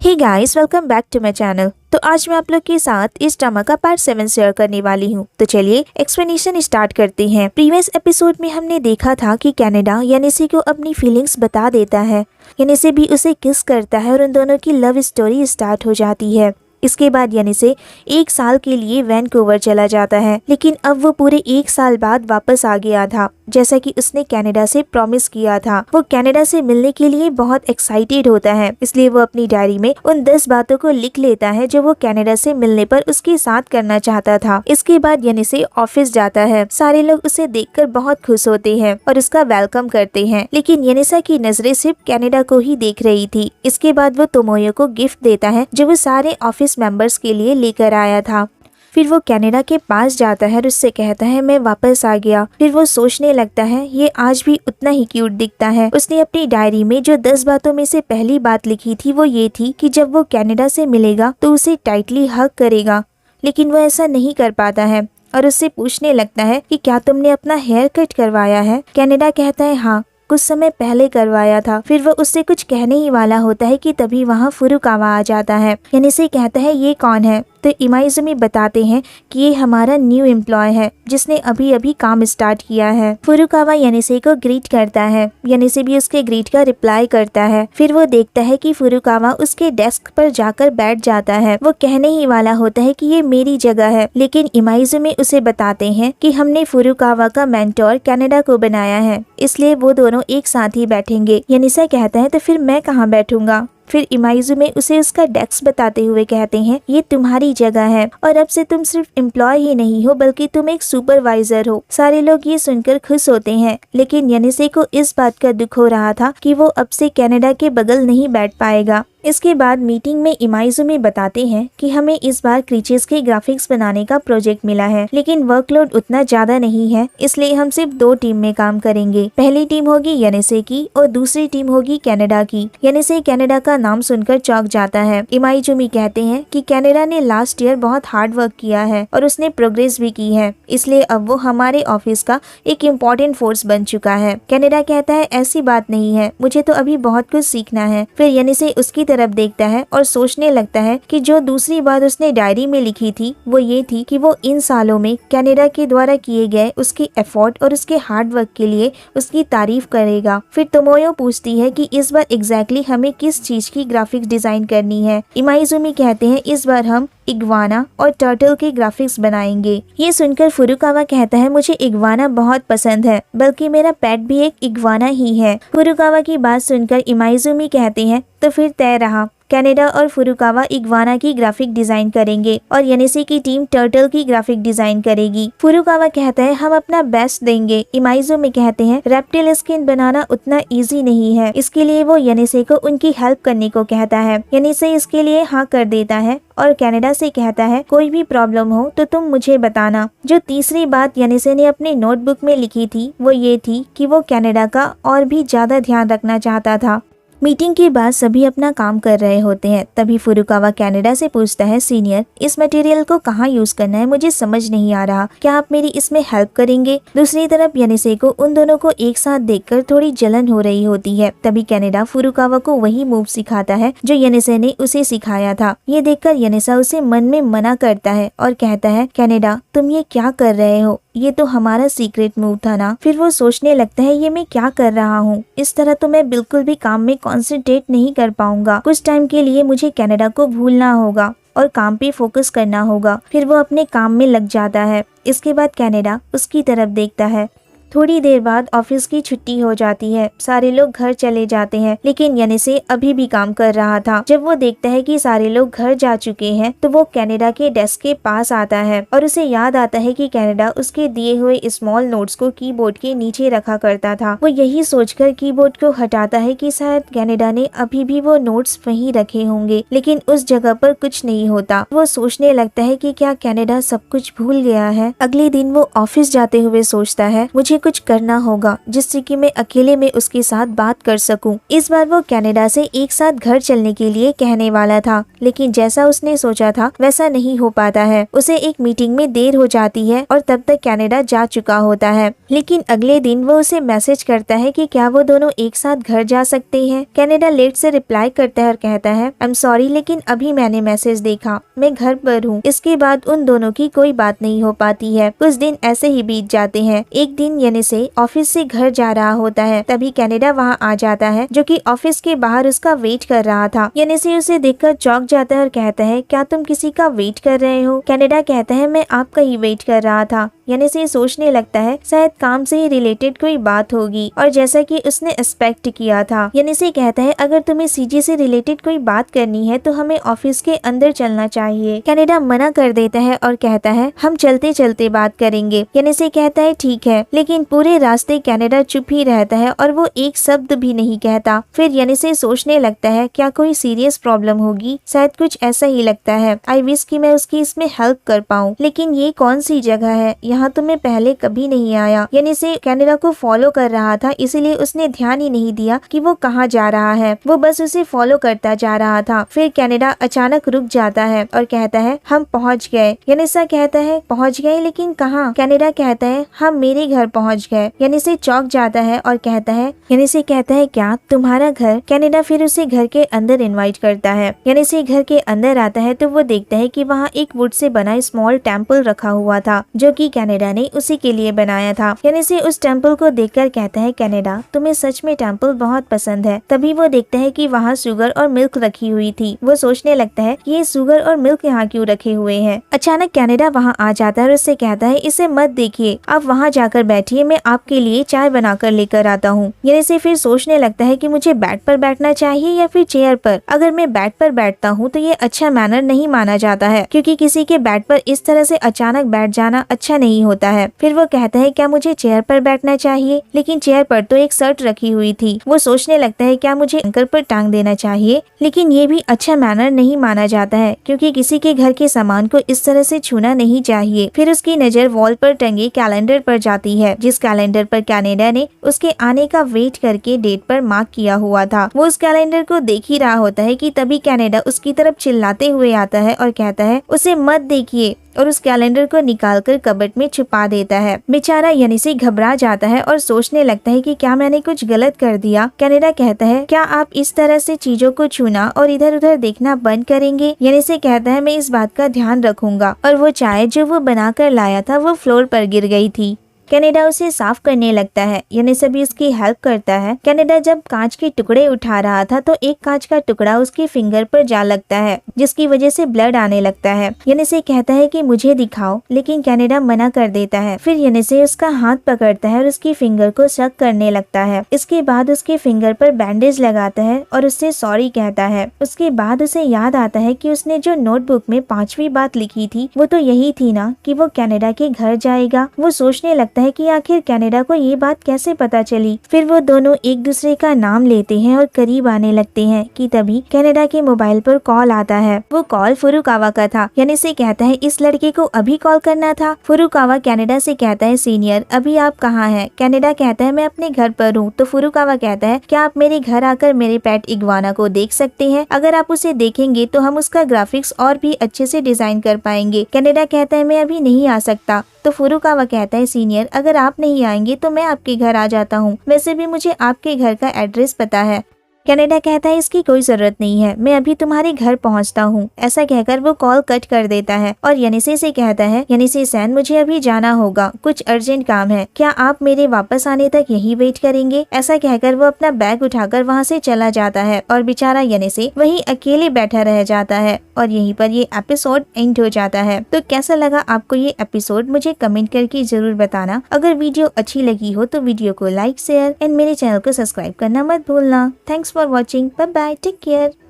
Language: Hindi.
Hey guys, welcome back to my channel. तो आज मैं आप लोग के साथ इस ड्रामा का पार्ट 7 शेयर करने वाली हूँ। तो चलिए एक्सप्लेनेशन स्टार्ट करते हैं। प्रीवियस एपिसोड में हमने देखा था कि कनाडा यानिसी को अपनी फीलिंग्स बता देता है, यानिसी भी उसे किस करता है और उन दोनों की लव स्टोरी स्टार्ट हो जाती है। इसके बाद यानिसी 1 साल के लिए वैनकूवर चला जाता है, लेकिन अब वो पूरे 1 साल बाद वापस आ गया था, जैसा कि उसने कनाडा से प्रॉमिस किया था। वो कनाडा से मिलने के लिए बहुत एक्साइटेड होता है, इसलिए वो अपनी डायरी में उन 10 बातों को लिख लेता है जो वो कनाडा से मिलने पर उसके साथ करना चाहता था। इसके बाद यानिसी ऑफिस जाता है। सारे लोग उसे देखकर बहुत खुश होते हैं और उसका वेलकम करते हैं, लेकिन यानिसा की नजरें सिर्फ कनाडा को ही देख रही थी। इसके बाद वो तोमोयो को गिफ्ट देता है जो वो सारे ऑफिस मेंबर्स के लिए लेकर आया था। फिर वो कनाडा के पास जाता है और उससे कहता है मैं वापस आ गया। फिर वो सोचने लगता है ये आज भी उतना ही क्यूट दिखता है। उसने अपनी डायरी में जो 10 बातों में से पहली बात लिखी थी वो ये थी कि जब वो कनाडा से मिलेगा तो उसे टाइटली हग करेगा, लेकिन वो ऐसा नहीं कर पाता है और उससे पूछने लगता है कि क्या तुमने अपना हेयर कट करवाया है। कनाडा कहता है हाँ, कुछ समय पहले करवाया था। फिर वो उससे कुछ कहने ही वाला होता है कि तभी वहाँ फुरुकावा आ जाता है। यानिसी कहता है ये कौन है, तो इमाइजुमी बताते हैं कि ये हमारा न्यू एम्प्लॉय है जिसने अभी अभी काम स्टार्ट किया है। फुरुकावा यानिसी को ग्रीट करता है, यानिसी भी उसके ग्रीट का रिप्लाई करता है। फिर वो देखता है कि फुरुकावा उसके डेस्क पर जाकर बैठ जाता है। वो कहने ही वाला होता है कि ये मेरी जगह है, लेकिन इमाइजुमी उसे बताते हैं कि हमने फुरुकावा का मेंटोर कनाडा को बनाया है, इसलिए वो दोनों एक साथ ही बैठेंगे। यानिसा कहता है तो फिर मैं कहाँ बैठूंगा। फिर इमाइजुमी उसे उसका डेस्क बताते हुए कहते हैं ये तुम्हारी जगह है और अब से तुम सिर्फ एम्प्लॉय ही नहीं हो बल्कि तुम एक सुपरवाइजर हो। सारे लोग ये सुनकर खुश होते हैं, लेकिन यानिसी को इस बात का दुख हो रहा था कि वो अब से कनाडा के बगल नहीं बैठ पाएगा। इसके बाद मीटिंग में इमाइजुमी बताते हैं कि हमें इस बार क्रीचर्स के ग्राफिक्स बनाने का प्रोजेक्ट मिला है, लेकिन वर्कलोड उतना ज्यादा नहीं है, इसलिए हम सिर्फ 2 टीम में काम करेंगे। पहली टीम होगी यानिसी की और दूसरी टीम होगी कनाडा की। यानिसी कनाडा का नाम सुनकर चौंक जाता है। इमाइजुमी कहते हैं कि कनाडा ने लास्ट ईयर बहुत हार्ड वर्क किया है और उसने प्रोग्रेस भी की है, इसलिए अब वो हमारे ऑफिस का एक इम्पोर्टेंट फोर्स बन चुका है। कनाडा कहता है ऐसी बात नहीं है, मुझे तो अभी बहुत कुछ सीखना है। फिर यानिसी उसकी तरफ देखता है और सोचने लगता है कि जो दूसरी बात उसने डायरी में लिखी थी वो ये थी कि वो इन सालों में कनाडा के द्वारा किए गए उसके एफर्ट और उसके हार्ड वर्क के लिए उसकी तारीफ करेगा। फिर तोमोयो पूछती है कि इस बार एग्जैक्टली हमें किस चीज की ग्राफिक्स डिजाइन करनी है। इमाइजुमी कहते हैं इस बार हम इग्वाना और टर्टल के ग्राफिक्स बनाएंगे। ये सुनकर फुरुकावा कहता है मुझे इग्वाना बहुत पसंद है, बल्कि मेरा पेट भी एक इग्वाना ही है। फुरुकावा की बात सुनकर इमाइजुमी कहते हैं तो फिर तय रहा, कनाडा और फुरुकावा इग्वाना की ग्राफिक डिजाइन करेंगे और यानिसी की टीम टर्टल की ग्राफिक डिजाइन करेगी। फुरुकावा कहता है हम अपना बेस्ट देंगे। इमाइजुमी कहते हैं रेप्टिल स्किन बनाना उतना इजी नहीं है, इसके लिए वो यानिसी को उनकी हेल्प करने को कहता है। यानिसी इसके लिए हाँ कर देता है और कनाडा से कहता है कोई भी प्रॉब्लम हो तो तुम मुझे बताना। जो तीसरी बात यानिसी ने अपनी नोटबुक में लिखी थी वो ये थी कि वो कनाडा का और भी ज्यादा ध्यान रखना चाहता था। मीटिंग के बाद सभी अपना काम कर रहे होते हैं, तभी फुरुकावा कनाडा से पूछता है सीनियर इस मटेरियल को कहाँ यूज करना है, मुझे समझ नहीं आ रहा, क्या आप मेरी इसमें हेल्प करेंगे। दूसरी तरफ यानिसी को उन दोनों को एक साथ देखकर थोड़ी जलन हो रही होती है। तभी कनाडा फुरुकावा को वही मूव सिखाता है जो यानिसी ने उसे सिखाया था। ये देखकर यानिसा उसे मन में मना करता है और कहता है कनाडा तुम ये क्या कर रहे हो, ये तो हमारा सीक्रेट मूव था ना। फिर वो सोचने लगता है ये मैं क्या कर रहा हूँ, इस तरह तो मैं बिल्कुल भी काम में कंसंट्रेट नहीं कर पाऊंगा। कुछ टाइम के लिए मुझे कनाडा को भूलना होगा और काम पे फोकस करना होगा। फिर वो अपने काम में लग जाता है। इसके बाद कनाडा उसकी तरफ देखता है। थोड़ी देर बाद ऑफिस की छुट्टी हो जाती है, सारे लोग घर चले जाते हैं, लेकिन यानिसी अभी भी काम कर रहा था। जब वो देखता है कि सारे लोग घर जा चुके हैं तो वो कनाडा के डेस्क के पास आता है और उसे याद आता है कि कनाडा उसके दिए हुए स्मॉल नोट्स को कीबोर्ड के नीचे रखा करता था। वो यही सोचकर कीबोर्ड को हटाता है कि शायद कनाडा ने अभी भी वो नोट्स वहीं रखे होंगे, लेकिन उस जगह पर कुछ नहीं होता। वो सोचने लगता है कि क्या कनाडा सब कुछ भूल गया है। अगले दिन वो ऑफिस जाते हुए सोचता है मुझे कुछ करना होगा जिससे कि मैं अकेले में उसके साथ बात कर सकूं। इस बार वो कनाडा से एक साथ घर चलने के लिए कहने वाला था, लेकिन जैसा उसने सोचा था वैसा नहीं हो पाता है। उसे एक मीटिंग में देर हो जाती है और तब तक कनाडा जा चुका होता है। लेकिन अगले दिन वो उसे मैसेज करता है कि क्या वो दोनों एक साथ घर जा सकते हैं। कनाडा लेट से रिप्लाई करता है और कहता है आई एम सॉरी, लेकिन अभी मैंने मैसेज देखा, मैं घर पर हूँ। इसके बाद उन दोनों की कोई बात नहीं हो पाती है। कुछ दिन ऐसे ही बीत जाते हैं। एक दिन यनेसे ऑफिस से घर जा रहा होता है, तभी कनाडा वहाँ आ जाता है जो कि ऑफिस के बाहर उसका वेट कर रहा था। यनेसे उसे देखकर चौंक जाता है और कहता है क्या तुम किसी का वेट कर रहे हो। कनाडा कहता है मैं आपका ही वेट कर रहा था। यनेसे सोचने लगता है शायद काम से ही रिलेटेड कोई बात होगी, और जैसा कि उसने एक्सपेक्ट किया था। यनेसे कहता है अगर तुम्हें सीजी से रिलेटेड कोई बात करनी है तो हमें ऑफिस के अंदर चलना चाहिए। कनाडा मना कर देता है और कहता है हम चलते चलते बात करेंगे। यनेसे कहता है ठीक है, लेकिन पूरे रास्ते कनाडा चुप ही रहता है और वो एक शब्द भी नहीं कहता। फिर यनेसे सोचने लगता है क्या कोई सीरियस प्रॉब्लम होगी, शायद कुछ ऐसा ही लगता है। आई विश कि मैं उसकी इसमें हेल्प कर पाऊँ, लेकिन ये कौन सी जगह है, यहाँ तो मैं पहले कभी नहीं आया। यनेसे कनाडा को फॉलो कर रहा था, इसीलिए उसने ध्यान ही नहीं दिया कि वो कहाँ जा रहा है। वो बस उसे फॉलो करता जा रहा था। फिर कनाडा अचानक रुक जाता है और कहता है हम पहुँच गए। यनेसा कहता है पहुँच गए, लेकिन कहाँ। कनाडा कहता है हम मेरे घर पहुँच गए। यनेसे चौंक जाता है और कहता है यनेसे कहता है क्या तुम्हारा घर। कनाडा फिर उसे घर के अंदर इनवाइट करता है। यनेसे घर के अंदर आता है तो वो देखता है कि वहाँ एक वुड से बना स्मॉल टेम्पल रखा हुआ था जो कि कनाडा ने उसी के लिए बनाया था। यनेसे उस टेम्पल को देखकर कहता है कनाडा तुम्हें सच में टेम्पल बहुत पसंद है। तभी वो देखता है कि वहाँ शुगर और मिल्क रखी हुई थी। वो सोचने लगता है ये शुगर और मिल्क यहाँ क्यों रखे हुए हैं। अचानक कनाडा वहाँ आ जाता है और उससे कहता है इसे मत देखिए, आप वहाँ जाकर बैठिए, मैं आपके लिए चाय बनाकर लेकर आता हूँ। यनेसे फिर सोचने लगता है कि मुझे बेड पर बैठना चाहिए या फिर चेयर पर। अगर मैं बेड पर बैठता हूँ तो ये अच्छा मैनर नहीं माना जाता है, क्योंकि किसी के बेड पर इस तरह से अचानक बैठ जाना अच्छा नहीं होता है। फिर वो कहता है क्या मुझे चेयर पर बैठना चाहिए, लेकिन चेयर पर तो एक शर्ट रखी हुई थी। वो सोचने लगता है क्या मुझे एंकर पर टांग देना चाहिए, लेकिन ये भी अच्छा मैनर नहीं माना जाता है, क्योंकि किसी के घर के सामान को इस तरह से छूना नहीं चाहिए। फिर उसकी नजर वॉल पर टंगे कैलेंडर पर जाती है, जिस कैलेंडर पर कनाडा ने उसके आने का वेट करके डेट पर मार्क किया हुआ था। वो उस कैलेंडर को देख ही रहा होता है कि तभी कनाडा उसकी तरफ चिल्लाते हुए आता है और कहता है उसे मत देखिए, और उस कैलेंडर को निकालकर कबर्ड में छुपा देता है। बेचारा यनेसे घबरा जाता है और सोचने लगता है कि क्या मैंने कुछ गलत कर दिया। कनाडा कहता है क्या आप इस तरह से चीजों को छूना और इधर उधर देखना बंद करेंगे। यनेसे कहता है मैं इस बात का ध्यान रखूंगा, और वो चाय जो वो बनाकर लाया था वो फ्लोर पर गिर गई थी। कनाडा उसे साफ करने लगता है। यनेसे भी उसकी हेल्प करता है। कनाडा जब कांच के टुकड़े उठा रहा था तो एक कांच का टुकड़ा उसके फिंगर पर जा लगता है, जिसकी वजह से ब्लड आने लगता है। यनेसे कहता है कि मुझे दिखाओ, लेकिन कनाडा मना कर देता है। फिर यनेसे उसका हाथ पकड़ता है और उसकी फिंगर को शक करने लगता है। इसके बाद उसके फिंगर पर बैंडेज लगाता है और उससे सॉरी कहता है। उसके बाद उसे याद आता है कि उसने जो नोटबुक में 5वीं बात लिखी थी वो तो यही थी ना कि वो कनाडा के घर जाएगा। वो सोचने लगता है कि आखिर कनाडा को ये बात कैसे पता चली। फिर वो दोनों एक दूसरे का नाम लेते हैं और करीब आने लगते हैं कि तभी कनाडा के मोबाइल पर कॉल आता है। वो कॉल फुरुकावा का था। यनेसे कहता है इस लड़के को अभी कॉल करना था। फुरुकावा कनाडा से कहता है सीनियर अभी आप कहाँ हैं। कनाडा कहता है मैं अपने घर पर हूँ। तो फुरुकावा कहता है क्या आप मेरे घर आकर मेरे पेट इग्वाना को देख सकते हैं। अगर आप उसे देखेंगे तो हम उसका ग्राफिक्स और भी अच्छे से डिजाइन कर पाएंगे। कनाडा कहता है मैं अभी नहीं आ सकता। तो फुरुकावा कहता है सीनियर अगर आप नहीं आएंगे तो मैं आपके घर आ जाता हूँ, वैसे भी मुझे आपके घर का एड्रेस पता है। कनाडा कहता है इसकी कोई जरूरत नहीं है, मैं अभी तुम्हारे घर पहुंचता हूँ। ऐसा कहकर वो कॉल कट कर देता है और यनेसे से कहता है यनेसे सैन मुझे अभी जाना होगा, कुछ अर्जेंट काम है, क्या आप मेरे वापस आने तक यही वेट करेंगे। ऐसा कहकर वो अपना बैग उठाकर वहाँ से चला जाता है और बेचारा यनेसे वहीं अकेले बैठा रह जाता है और यहीं पर ये एपिसोड एंड हो जाता है। तो कैसा लगा आपको ये एपिसोड मुझे कमेंट करके जरूर बताना। अगर वीडियो अच्छी लगी हो तो वीडियो को लाइक शेयर एंड मेरे चैनल को सब्सक्राइब करना मत भूलना। Thanks for watching. Bye bye. Take care.